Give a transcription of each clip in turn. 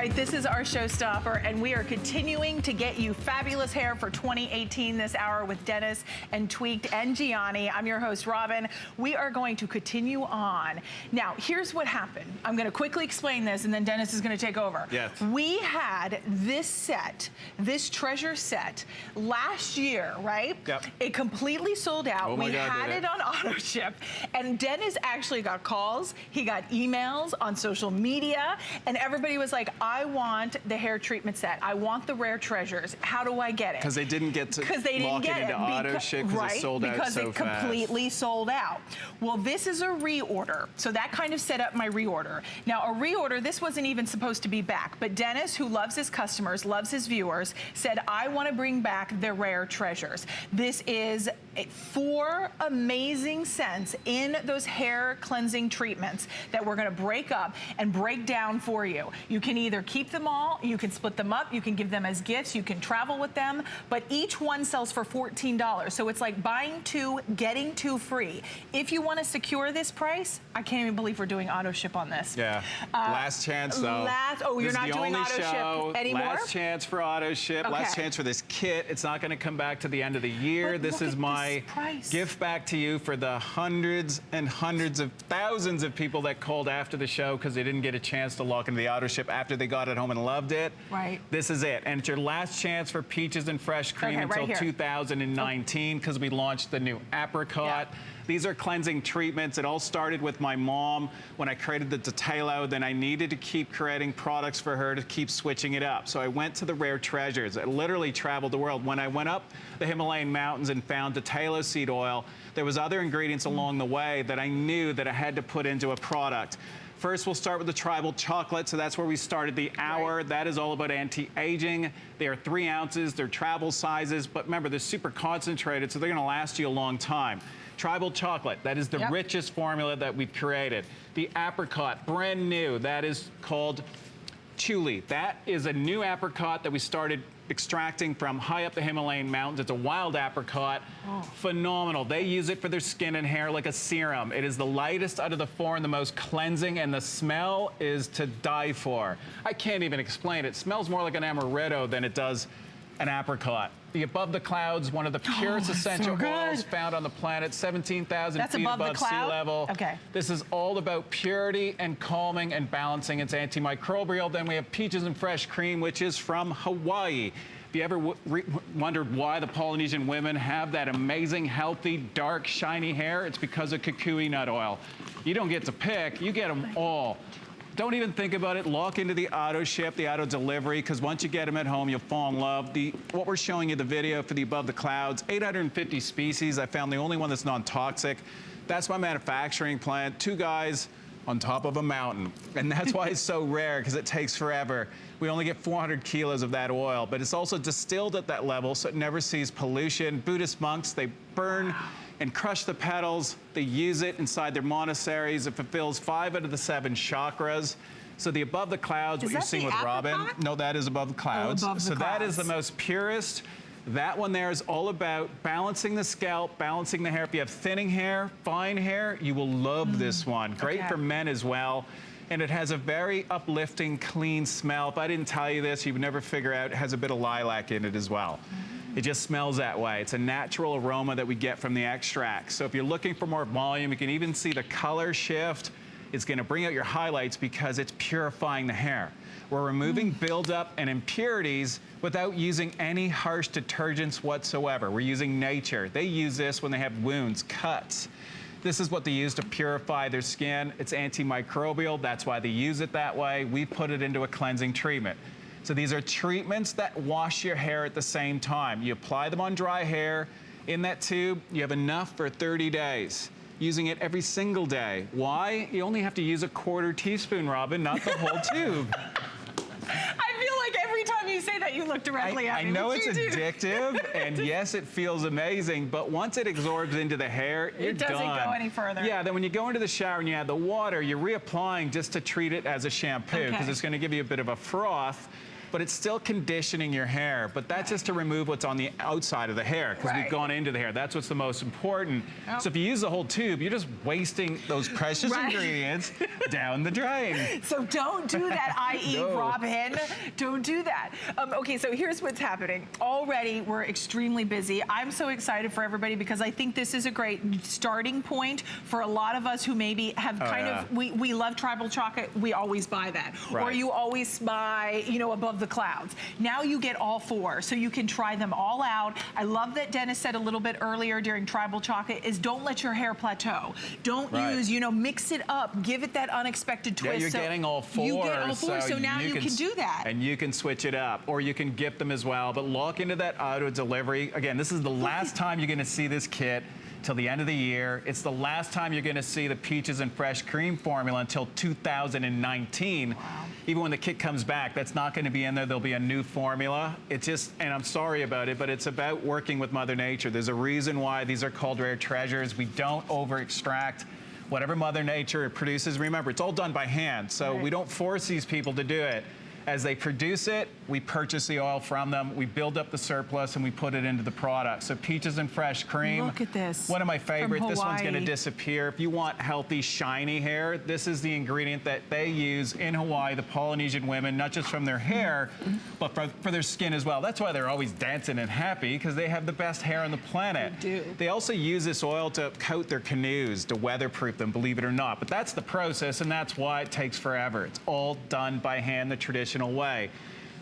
right, this is our showstopper, and we are continuing to get you fabulous hair for 2018 this hour with Dennis and Tweaked and Gianni. I'm your host, Robin. We are going to continue on. Now, here's what happened. I'm going to quickly explain this, and then Dennis is going to take over. Yes. We had this set, this treasure set, last year, right? Yep. It completely sold out. Oh my we God, had it on auto ship, and Dennis actually got calls. He got emails on social media, and everybody was like, I want the hair treatment set. I want the rare treasures. How do I get it? Because they didn't get to lock it into auto ship because it sold out so fast. Because it completely sold out. Well, this is a reorder. So that kind of set up my reorder. Now, a reorder, this wasn't even supposed to be back, but Dennis, who loves his customers, loves his viewers, said, I want to bring back the rare treasures. This is 4 amazing scents in those hair cleansing treatments that we're going to break up and break down for you. You can either keep them all, you can split them up, you can give them as gifts, you can travel with them, but each one sells for $14. So it's like buying 2, getting 2 free. If you want to secure this price, I can't even believe we're doing auto ship on this. Yeah. Last chance though. You're not doing auto ship anymore? Last chance for auto ship. Okay. Last chance for this kit. It's not going to come back to the end of the year. But this is my gift back to you for the hundreds and hundreds of thousands of people that called after the show because they didn't get a chance to lock into the auto ship after they got it home and loved it. Right. This is it. And it's your last chance for peaches and fresh cream until 2019 because we launched the new apricot. Yeah. These are cleansing treatments. It all started with my mom when I created the Detailo. Then I needed to keep creating products for her to keep switching it up. So I went to the rare treasures. I literally traveled the world. When I went up the Himalayan mountains and found Detailo seed oil, there was other ingredients along the way that I knew that I had to put into a product. First, we'll start with the tribal chocolate. So that's where we started the hour. Right. That is all about anti-aging. They are 3 ounces. They're travel sizes. But remember, they're super concentrated, so they're going to last you a long time. Tribal chocolate, that is the richest formula that we've created. The apricot, brand new, that is called Chuli. That is a new apricot that we started extracting from high up the Himalayan mountains. It's a wild apricot. Oh. Phenomenal. They use it for their skin and hair like a serum. It is the lightest out of the 4 and the most cleansing, and the smell is to die for. I can't even explain it. It smells more like an amaretto than it does an apricot. The Above the Clouds, one of the purest essential oils found on the planet, 17,000 feet above sea level. Okay. This is all about purity and calming and balancing. It's antimicrobial. Then we have Peaches and Fresh Cream, which is from Hawaii. If you ever wondered why the Polynesian women have that amazing, healthy, dark, shiny hair, it's because of kukui nut oil. You don't get to pick, you get them all. Don't even think about it. Lock into the auto ship, the auto delivery, because once you get them at home, you'll fall in love. What we're showing you the video for the Above the Clouds, 850 species. I found the only one that's non-toxic. That's my manufacturing plant. 2 guys on top of a mountain. And that's why it's so rare, because it takes forever. We only get 400 kilos of that oil, but it's also distilled at that level, so it never sees pollution. Buddhist monks, they burn and crush the petals. They use it inside their monasteries. It fulfills 5 out of the 7 chakras. So the Above the Clouds, what you're seeing with Robin. No, that is Above the Clouds. So that is the most purest. That one there is all about balancing the scalp, balancing the hair. If you have thinning hair, fine hair, you will love this one. Great for men as well. And it has a very uplifting, clean smell. If I didn't tell you this, you would never figure out it has a bit of lilac in it as well. It just smells that way. It's a natural aroma that we get from the extract. So if you're looking for more volume, you can even see the color shift. It's gonna bring out your highlights because it's purifying the hair. We're removing buildup and impurities without using any harsh detergents whatsoever. We're using nature. They use this when they have wounds, cuts. This is what they use to purify their skin. It's antimicrobial. That's why they use it that way. We put it into a cleansing treatment. So these are treatments that wash your hair at the same time. You apply them on dry hair. In that tube, you have enough for 30 days. Using it every single day. Why? You only have to use a 1/4 teaspoon, Robin, not the whole tube. I feel like every time you say that, you look directly at me. I know it's addictive, and yes, it feels amazing, but once it absorbs into the hair, you're done. It doesn't go any further. Yeah, then when you go into the shower and you add the water, you're reapplying just to treat it as a shampoo, because it's gonna give you a bit of a froth. but it's still conditioning your hair. But that's just to remove what's on the outside of the hair, because we've gone into the hair. That's what's the most important. So if you use the whole tube, you're just wasting those precious ingredients down the drain. So don't do that, i.e. Robin. Don't do that. Okay, so here's what's happening. Already, we're extremely busy. I'm so excited for everybody because I think this is a great starting point for a lot of us who maybe have we love tribal chocolate. We always buy that. Or you always buy, you know, above the clouds. Now you get all four, so you can try them all out. I love that Dennis said a little bit earlier during tribal chocolate is don't let your hair plateau. Don't use, you know, mix it up. Give it that unexpected twist. Yeah, you're getting all four. You get all four, so now you can do that. And you can switch it up, or you can gift them as well. But lock into that auto delivery. Again, this is the last time you're going to see this kit till the end of the year. It's the last time you're going to see the peaches and fresh cream formula until 2019. Even when the kit comes back, that's not going to be in there. There'll be a new formula. It's just, and I'm sorry about it, but it's about working with Mother Nature. There's a reason why these are called rare treasures. We don't over-extract whatever Mother Nature produces. Remember, it's all done by hand, so we don't force these people to do it. As they produce it, we purchase the oil from them, we build up the surplus, and we put it into the product. So peaches and fresh cream. Look at this. One of my favorites. This one's going to disappear. If you want healthy, shiny hair, this is the ingredient that they use in Hawaii, the Polynesian women, not just from their hair, but for their skin as well. That's why they're always dancing and happy, because they have the best hair on the planet. They do. They also use this oil to coat their canoes, to weatherproof them, believe it or not. But that's the process, and that's why it takes forever. It's all done by hand the traditional way.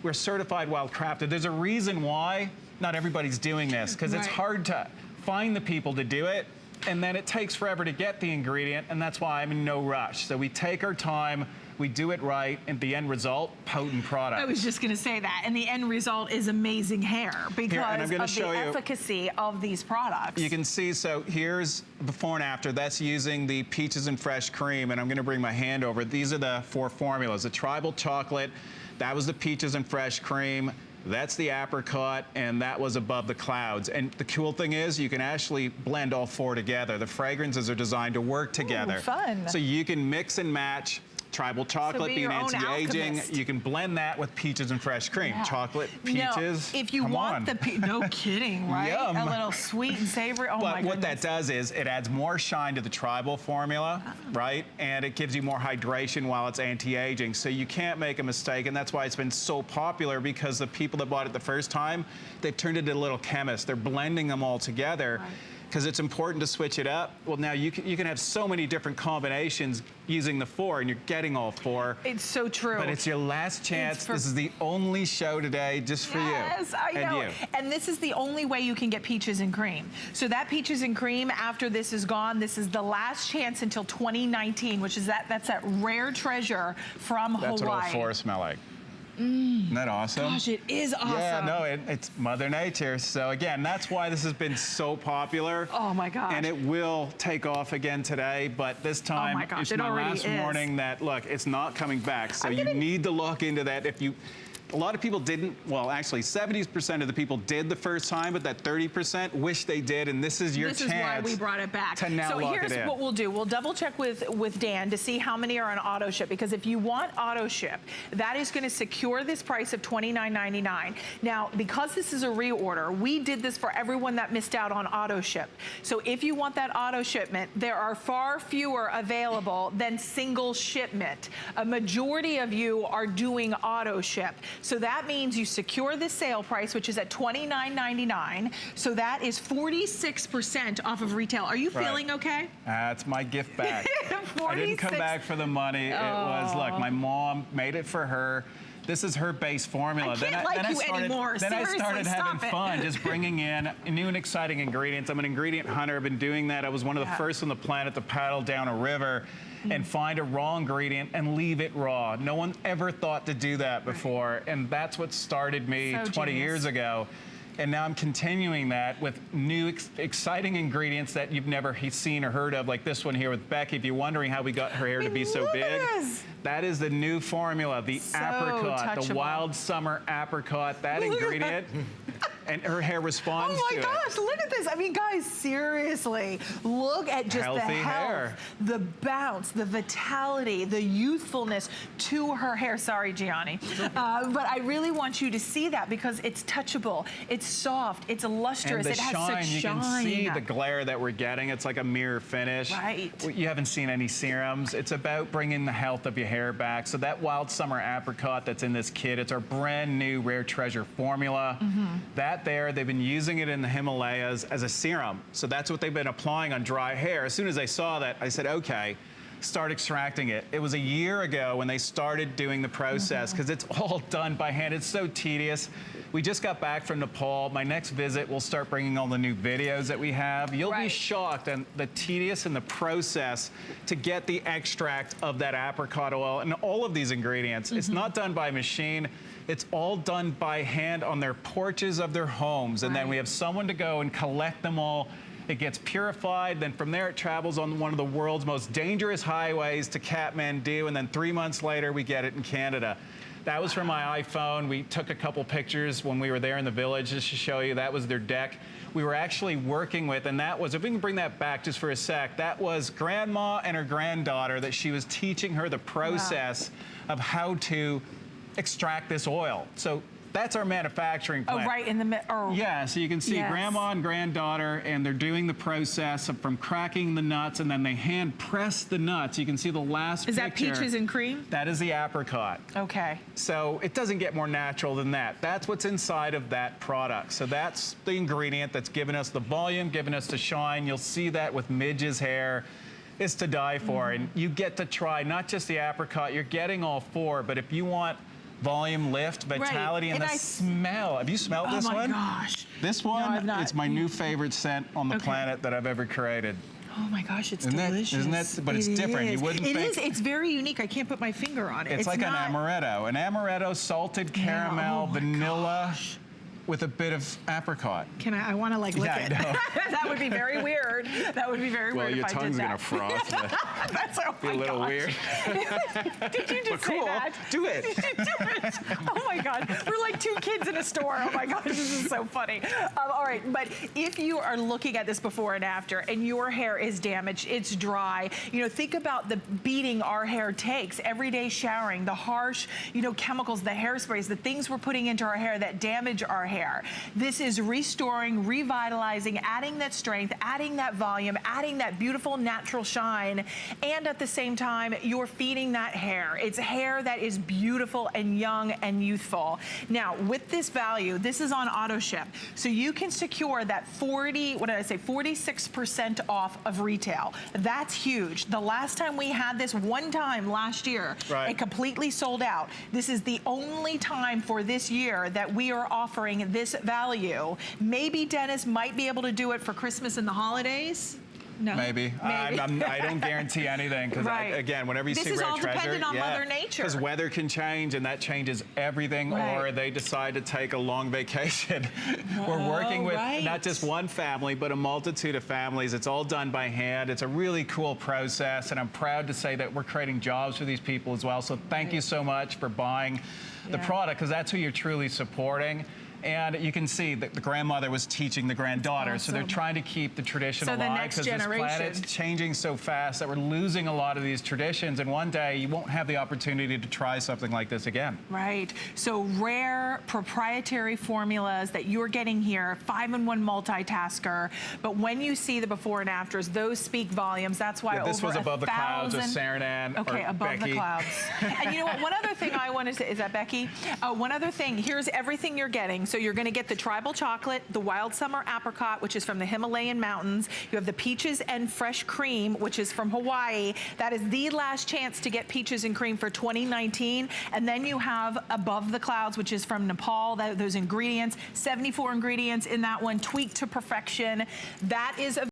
We're certified wild crafted. There's a reason why not everybody's doing this, because it's hard to find the people to do it, and then it takes forever to get the ingredient, and that's why I'm in no rush. So we take our time, we do it right, and the end result, potent product. I was just going to say that, and the end result is amazing hair because of the efficacy of these products. You can see, so here's before and after. That's using the peaches and fresh cream, and I'm going to bring my hand over. These are the four formulas. The tribal chocolate, that was the peaches and fresh cream. That's the apricot, and that was above the clouds. And the cool thing is you can actually blend all four together. The fragrances are designed to work together. Ooh, fun. So you can mix and match. Tribal chocolate being anti-aging, you can blend that with peaches and fresh cream. Chocolate, peaches, if you want no kidding, right? Yum. A little sweet and savory. Oh my goodness. But what that does is it adds more shine to the tribal formula, right? And it gives you more hydration while it's anti-aging. So you can't make a mistake, and that's why it's been so popular, because the people that bought it the first time, they've turned it into little chemists. They're blending them all together. Because it's important to switch it up. Well, now you can have so many different combinations using the four, and you're getting all four. It's so true. But it's your last chance. This is the only show today just for you. Yes, I know. And this is the only way you can get peaches and cream. So that peaches and cream, after this is gone, this is the last chance until 2019, which is that's that rare treasure from Hawaii. That's what all four smell like. Isn't that awesome? Gosh, it is awesome. Yeah, no, it's Mother Nature. So again, that's why this has been so popular. Oh my gosh. And it will take off again today, but this time it's my last warning that, look, it's not coming back. So you need to look into that. A lot of people didn't, well, actually 70% of the people did the first time, but that 30% wish they did, and this is your chance. This is why we brought it back. To now lock it in. So here's what we'll do. We'll double check with Dan to see how many are on auto ship, because if you want auto ship, that is going to secure this price of $29.99. Now, because this is a reorder, we did this for everyone that missed out on auto ship. So if you want that auto shipment, there are far fewer available than single shipment. A majority of you are doing auto ship. So that means you secure the sale price, which is at $29.99. So that is 46% off of retail. Are you feeling okay? That's my gift back. I didn't come back for the money. It was, look, my mom made it for her. This is her base formula. Then I started having fun, just bringing in new and exciting ingredients. I'm an ingredient hunter. I've been doing that. I was one of the first on the planet to paddle down a river and find a raw ingredient and leave it raw. No one ever thought to do that before, and that's what started me 20 years ago. And now I'm continuing that with new exciting ingredients that you've never seen or heard of, like this one here with Becky. If you're wondering how we got her hair to be so big, that is the new formula, the apricot, the wild summer apricot. That ingredient and her hair responds Oh to my it. gosh, look at this. I mean, guys, seriously, look at just the Healthy health, hair. the bounce, the vitality, the youthfulness to her hair. Sorry, Gianni. But I really want you to see that because it's touchable, it's soft, it's lustrous, And it the has shine, such you shine. can see the glare that we're getting. It's like a mirror finish. Right. You haven't seen any serums. It's about bringing the health of your hair back. So that Wild Summer Apricot that's in this kit, it's our brand new Rare Treasure formula. That there, they've been using it in the Himalayas as a serum. So that's what they've been applying on dry hair. As soon as I saw that, I said, okay, start extracting it. It was a year ago when they started doing the process because it's all done by hand. It's so tedious. We just got back from Nepal. My next visit, we'll start bringing all the new videos that we have. You'll be shocked at the tedious and the process to get the extract of that apricot oil and all of these ingredients. It's not done by machine. It's all done by hand on their porches of their homes. And then we have someone to go and collect them all. It gets purified, then from there it travels on one of the world's most dangerous highways to Kathmandu, and then 3 months later we get it in Canada. That was from my iPhone. We took a couple pictures when we were there in the village just to show you that was their deck. We were actually working with, and that was, if we can bring that back just for a sec, that was grandma and her granddaughter that she was teaching her the process of how to extract this oil. So that's our manufacturing plant. Oh, right in the middle. Yeah, so you can see grandma and granddaughter, and they're doing the process of from cracking the nuts, and then they hand press the nuts. You can see the last picture. Is that peaches and cream? That is the apricot. Okay. So it doesn't get more natural than that. That's what's inside of that product. So that's the ingredient that's giving us the volume, giving us the shine. You'll see that with Midge's hair. It's to die for. And you get to try not just the apricot, you're getting all four, but if you want volume, lift, vitality, and the smell. Have you smelled this one? Oh my gosh. This one is my new favorite scent on the planet that I've ever created. Oh my gosh, it's Isn't delicious. Isn't that, but it's different. You wouldn't think. It is. It's very unique. I can't put my finger on it. It's like not... an amaretto, salted caramel, vanilla, with a bit of apricot. Can I want to like lick it. I know. That would be very weird. That would be very weird if I did that. Well, your tongue's gonna froth. That's be a little weird. Did you just say that? Do it. Did you do it? Oh my God. We're like two kids in a store. Oh my gosh, this is so funny. All right, but if you are looking at this before and after and your hair is damaged, it's dry, you know, think about the beating our hair takes. Everyday showering, the harsh, you know, chemicals, the hairsprays, the things we're putting into our hair that damage our hair. This is restoring, revitalizing, adding that strength, adding that volume, adding that beautiful natural shine, and at the same time, you're feeding that hair. It's hair that is beautiful and young and youthful. Now, with this value, this is on auto ship, so you can secure that 46% off of retail. That's huge. The last time we had this, one time last year, it completely sold out. This is the only time for this year that we are offering this value. Maybe Dennis might be able to do it for Christmas and the holidays. No. Maybe. I don't guarantee anything because, again, whenever you see Rare Treasure, this is all dependent on Mother Nature. Because weather can change and that changes everything, or they decide to take a long vacation. We're working with not just one family, but a multitude of families. It's all done by hand. It's a really cool process, and I'm proud to say that we're creating jobs for these people as well. So thank you so much for buying the product, because that's who you're truly supporting. And you can see that the grandmother was teaching the granddaughter, so they're trying to keep the tradition alive, because this planet's changing so fast that we're losing a lot of these traditions, and one day you won't have the opportunity to try something like this again. Right. So rare proprietary formulas that you're getting here, 5-in-1 multitasker, but when you see the before and afters, those speak volumes. That's why this was above the clouds of Saranan or above Becky. the clouds. And you know what, one other thing I want to say, is that Becky? One other thing, here's everything you're getting. So you're going to get the tribal chocolate, the wild summer apricot, which is from the Himalayan mountains. You have the peaches and fresh cream, which is from Hawaii. That is the last chance to get peaches and cream for 2019. And then you have above the clouds, which is from Nepal. Those ingredients, 74 ingredients in that one, tweaked to perfection. That is